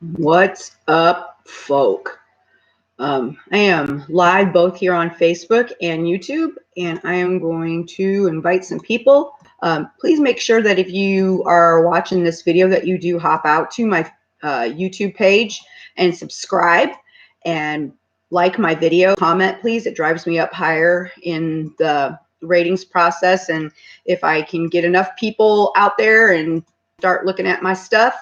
What's up, folk? I am live both here on Facebook and YouTube, and I am going to invite some people. Please make sure that if you are watching this video that you do hop out to my YouTube page and subscribe and like my video. Comment, please. It drives me up higher in the ratings process, and if I can get enough people out there and start looking at my stuff,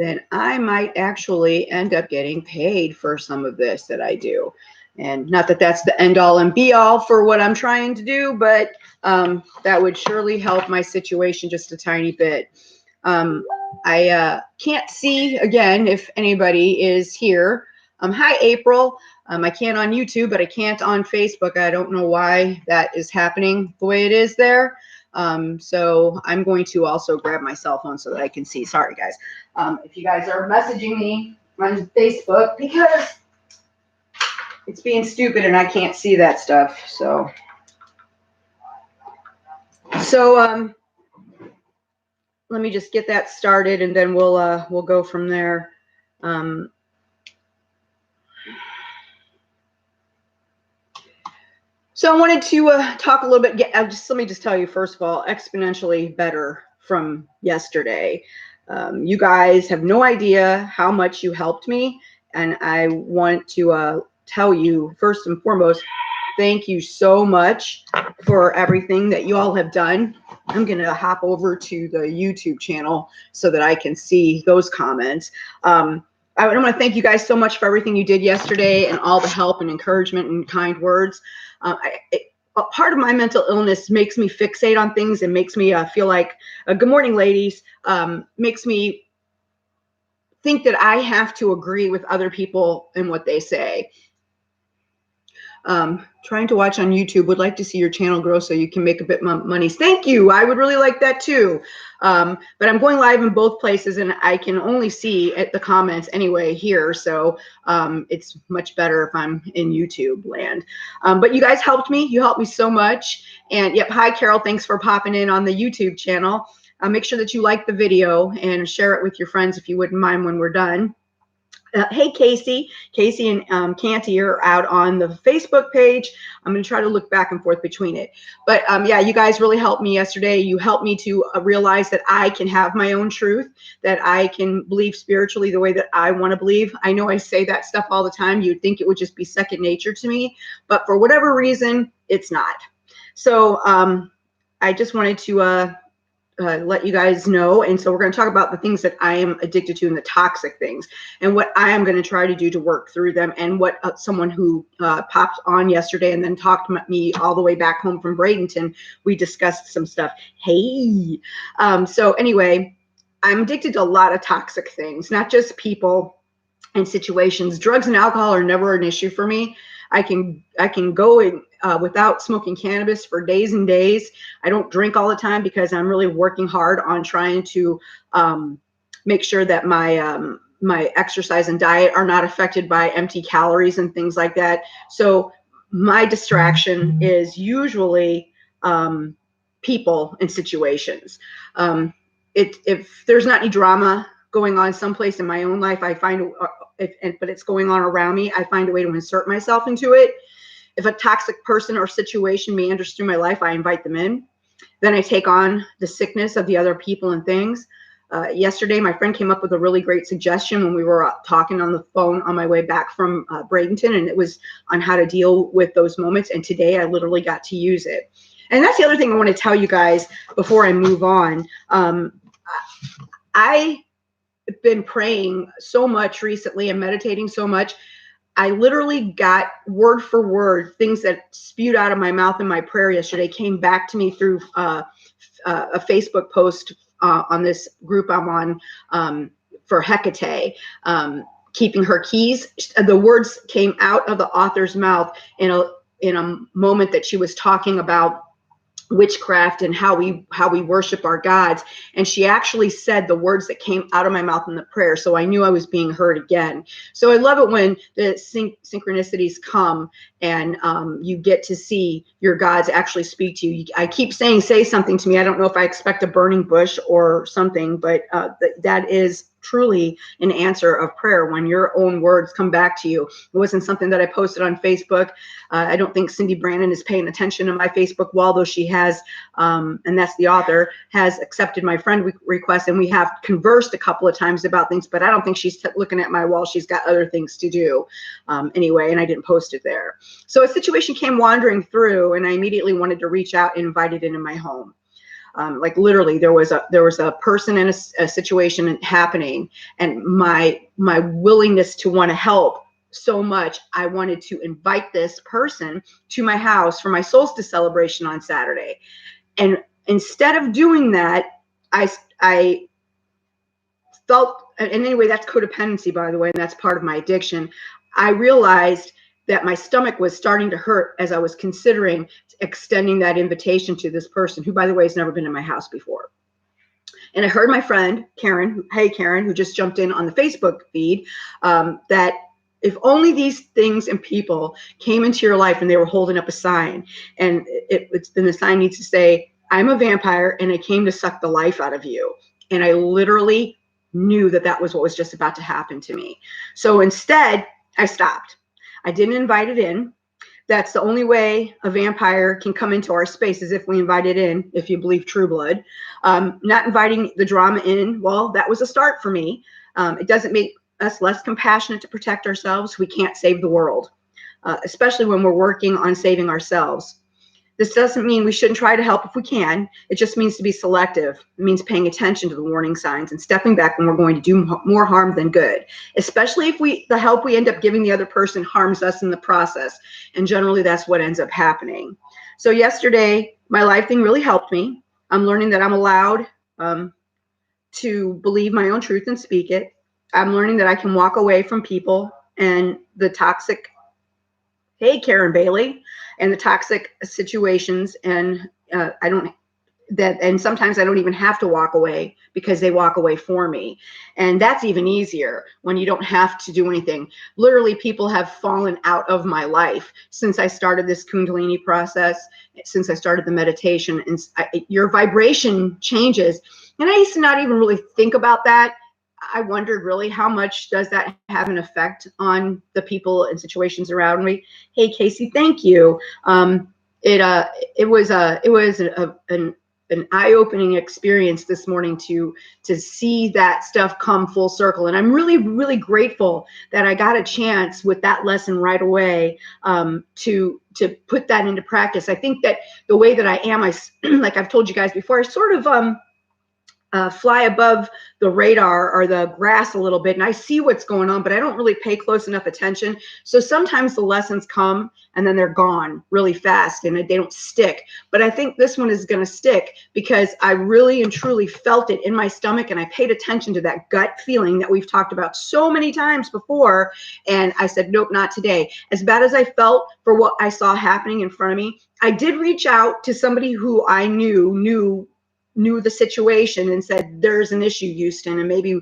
then I might actually end up getting paid for some of this that I do. And not that that's the end all and be all for what I'm trying to do, but that would surely help my situation just a tiny bit. I can't see, again, if anybody is here. Hi, April. I can't on YouTube, but I can't on Facebook. I don't know why that is happening the way it is there. So I'm going to also grab my cell phone so that I can see. Sorry, guys. If you guys are messaging me on Facebook, because it's being stupid and I can't see that stuff. So let me just get that started, and then we'll go from there. So I wanted to talk a little bit. Let me just tell you, first of all, exponentially better from yesterday. You guys have no idea how much you helped me, and I want to tell you, first and foremost, thank you so much for everything that you all have done. I'm going to hop over to the YouTube channel so that I can see those comments. I want to thank you guys so much for everything you did yesterday and all the help and encouragement and kind words. Part of my mental illness makes me fixate on things and makes me feel like, good morning, ladies, makes me think that I have to agree with other people and what they say. Trying to watch on YouTube, would like to see your channel grow so you can make a bit more money. Thank you. I would really like that too. But I'm going live in both places and I can only see at the comments anyway here. So it's much better if I'm in YouTube land. But you guys helped me. You helped me so much. And yep. Hi, Carol. Thanks for popping in on the YouTube channel. Make sure that you like the video and share it with your friends if you wouldn't mind when we're done. Hey, Casey. Casey and Canty are out on the Facebook page. I'm going to try to look back and forth between it. But yeah, you guys really helped me yesterday. You helped me to realize that I can have my own truth, that I can believe spiritually the way that I want to believe. I know I say that stuff all the time. You'd think it would just be second nature to me, but for whatever reason, it's not. So I just wanted to let you guys know. And so we're going to talk about the things that I am addicted to and the toxic things and what I am going to try to do to work through them, and what someone who popped on yesterday and then talked to me all the way back home from Bradenton, we discussed some stuff. Hey, so anyway, I'm addicted to a lot of toxic things, not just people and situations. Drugs and alcohol are never an issue for me. I can go in, without smoking cannabis for days and days. I don't drink all the time because I'm really working hard on trying to make sure that my my exercise and diet are not affected by empty calories and things like that. So my distraction is usually people and situations. If there's not any drama going on someplace in my own life, I find but it's going on around me, I find a way to insert myself into it. If a toxic person or situation meanders through my life, I invite them in. Then I take on the sickness of the other people and things. Yesterday, my friend came up with a really great suggestion when we were talking on the phone on my way back from Bradenton, and it was on how to deal with those moments. And today I literally got to use it. And that's the other thing I want to tell you guys before I move on. I've been praying so much recently and meditating so much. I literally got word for word things that spewed out of my mouth in my prayer yesterday came back to me through a Facebook post on this group I'm on for Hecate, keeping her keys. The words came out of the author's mouth in a moment that she was talking about witchcraft and how we worship our gods, and she actually said the words that came out of my mouth in the prayer, so I knew I was being heard again. So I love it when the synchronicities come and you get to see your gods actually speak to you. I keep saying, say something to me. I don't know if I expect a burning bush or something, but that is truly an answer of prayer when your own words come back to you. It wasn't something that I posted on Facebook. I don't think Cindy Brandon is paying attention to my Facebook wall, though she has, and that's the author, has accepted my friend request, and we have conversed a couple of times about things, but I don't think she's looking at my wall. She's got other things to do anyway, and I didn't post it there. So a situation came wandering through, and I immediately wanted to reach out and invite it into my home. Like literally, there was a person in a situation happening, and my willingness to want to help so much, I wanted to invite this person to my house for my solstice celebration on Saturday. And instead of doing that, I felt, and anyway, that's codependency, by the way, and that's part of my addiction. I realized that my stomach was starting to hurt as I was considering extending that invitation to this person, who, by the way, has never been in my house before. And I heard my friend, Karen, hey, Karen, who just jumped in on the Facebook feed, that if only these things and people came into your life and they were holding up a sign, and then the sign needs to say, I'm a vampire and I came to suck the life out of you. And I literally knew that that was what was just about to happen to me. So instead, I stopped. I didn't invite it in. That's the only way a vampire can come into our space, is if we invite it in, if you believe True Blood. Not inviting the drama in, well, that was a start for me. It doesn't make us less compassionate to protect ourselves. We can't save the world, especially when we're working on saving ourselves. This doesn't mean we shouldn't try to help if we can. It just means to be selective. It means paying attention to the warning signs and stepping back when we're going to do more harm than good, especially if the help we end up giving the other person harms us in the process. And generally, that's what ends up happening. So yesterday, my life thing really helped me. I'm learning that I'm allowed to believe my own truth and speak it. I'm learning that I can walk away from people and the toxic, hey, Karen Bailey, and the toxic situations, and and sometimes I don't even have to walk away because they walk away for me. And that's even easier when you don't have to do anything. Literally, people have fallen out of my life since I started this Kundalini process, since I started the meditation, and your vibration changes. And I used to not even really think about that. I wondered really, how much does that have an effect on the people and situations around me? Hey, Casey, thank you. It was an eye-opening experience this morning to see that stuff come full circle. And I'm really, really grateful that I got a chance with that lesson right away to put that into practice. I think that the way that I am, like I've told you guys before, I sort of fly above the radar or the grass a little bit, and I see what's going on, but I don't really pay close enough attention. So sometimes the lessons come and then they're gone really fast and they don't stick. But I think this one is going to stick because I really and truly felt it in my stomach, and I paid attention to that gut feeling that we've talked about so many times before. And I said, nope, not today. As bad as I felt for what I saw happening in front of me, I did reach out to somebody who I knew the situation and said, there's an issue, Houston, and maybe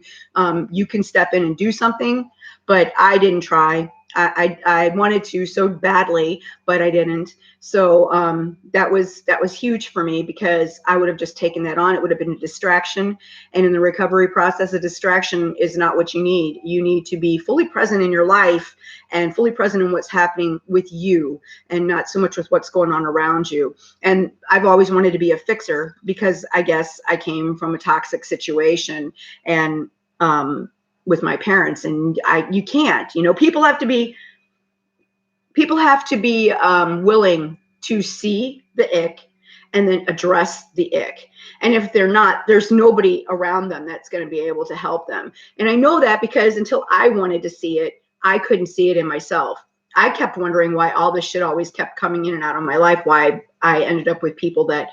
you can step in and do something. But I didn't try. I wanted to so badly, but I didn't. So that was huge for me, because I would have just taken that on. It would have been a distraction. And in the recovery process, a distraction is not what you need. You need to be fully present in your life and fully present in what's happening with you, and not so much with what's going on around you. And I've always wanted to be a fixer, because I guess I came from a toxic situation, and with my parents, and you can't, people have to be willing to see the ick and then address the ick. And if they're not, there's nobody around them that's going to be able to help them. And I know that because until I wanted to see it, I couldn't see it in myself. I kept wondering why all this shit always kept coming in and out of my life, why I ended up with people that,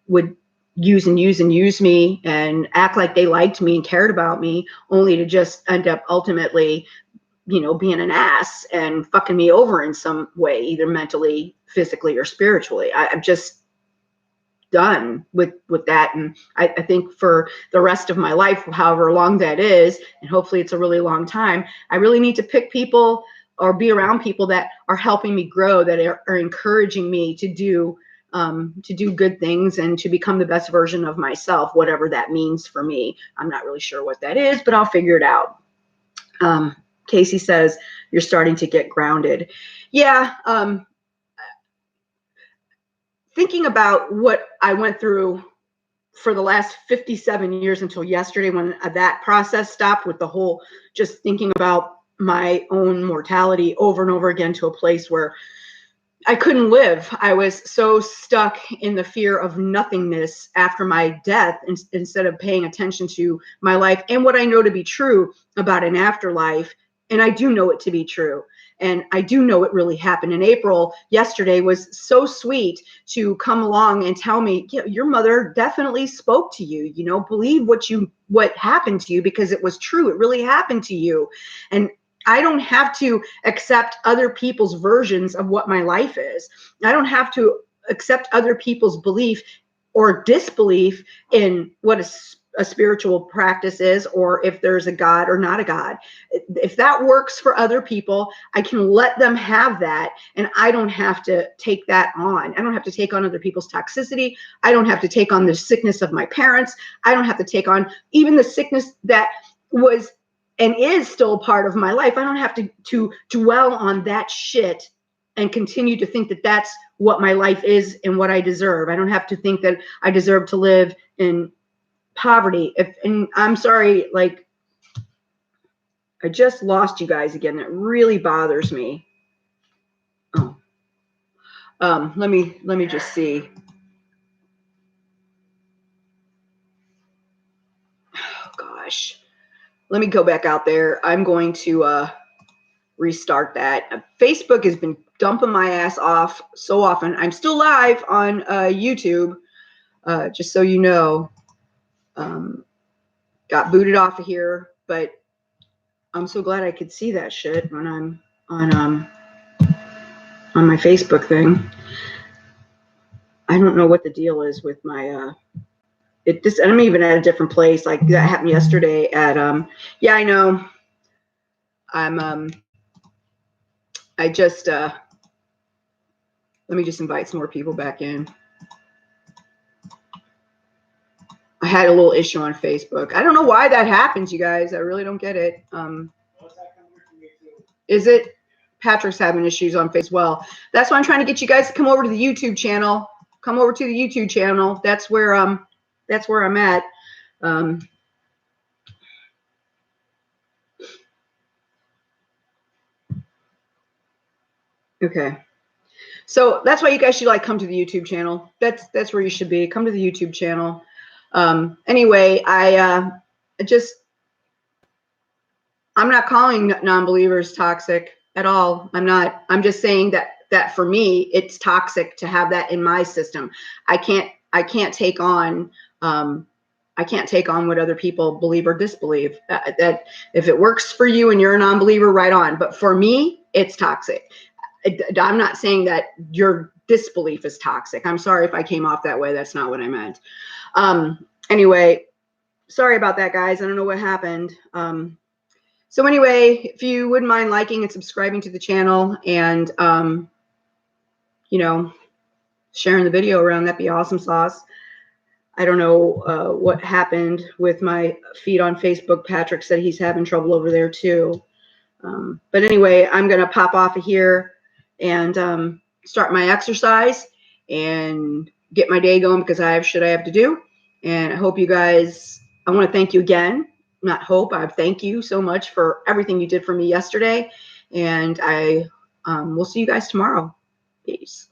would use me and act like they liked me and cared about me, only to just end up ultimately, being an ass and fucking me over in some way, either mentally, physically, or spiritually. I'm just done with that. And I think for the rest of my life, however long that is, and hopefully it's a really long time, I really need to pick people or be around people that are helping me grow, that are encouraging me to do good things and to become the best version of myself, whatever that means for me. I'm not really sure what that is, but I'll figure it out. Casey says, you're starting to get grounded. Yeah. Thinking about what I went through for the last 57 years until yesterday, when that process stopped, with the whole just thinking about my own mortality over and over again, to a place where I couldn't live. I was so stuck in the fear of nothingness after my death, instead of paying attention to my life and what I know to be true about an afterlife. And I do know it to be true. And I do know it really happened. In April, yesterday, was so sweet to come along and tell me, yeah, your mother definitely spoke to you. You know, believe what happened to you, because it was true. It really happened to you. And I don't have to accept other people's versions of what my life is. I don't have to accept other people's belief or disbelief in what a spiritual practice is, or if there's a God or not a God. If that works for other people, I can let them have that, and I don't have to take that on. I don't have to take on other people's toxicity. I don't have to take on the sickness of my parents. I don't have to take on even the sickness that was and is still a part of my life. I don't have to dwell on that shit and continue to think that that's what my life is and what I deserve. I don't have to think that I deserve to live in poverty. And I'm sorry, like, I just lost you guys again. That really bothers me. Oh, let me just see. Oh gosh, let me go back out there. I'm going to restart that. Facebook has been dumping my ass off so often. I'm still live on YouTube, just so you know. Got booted off of here, but I'm so glad I could see that shit when I'm on my Facebook thing. I don't know what the deal is with my I'm even at a different place. Like, that happened yesterday at yeah, I know. I just let me just invite some more people back in. I had a little issue on Facebook. I don't know why that happens, you guys. I really don't get it. Is it? Patrick's having issues on Facebook as well. That's why I'm trying to get you guys to come over to the YouTube channel. Come over to the YouTube channel. That's where I'm at. Okay. So that's why you guys should, like, come to the YouTube channel. That's where you should be. Come to the YouTube channel. Anyway, I'm not calling non-believers toxic at all. I'm not. I'm just saying that for me, it's toxic to have that in my system. I can't take on what other people believe or disbelieve. That if it works for you and you're a non-believer, right on. But for me, it's toxic. I'm not saying that your disbelief is toxic. I'm sorry if I came off that way. That's not what I meant. Anyway, sorry about that, guys. I don't know what happened. So anyway, if you wouldn't mind liking and subscribing to the channel, and you know, sharing the video around, that'd be awesome sauce. I don't know what happened with my feed on Facebook. Patrick said he's having trouble over there too. But anyway, I'm gonna pop off of here and start my exercise and get my day going, because I have shit I have to do. And I hope you guys, I want to thank you again. Not hope, I thank you so much for everything you did for me yesterday. And I will see you guys tomorrow. Peace.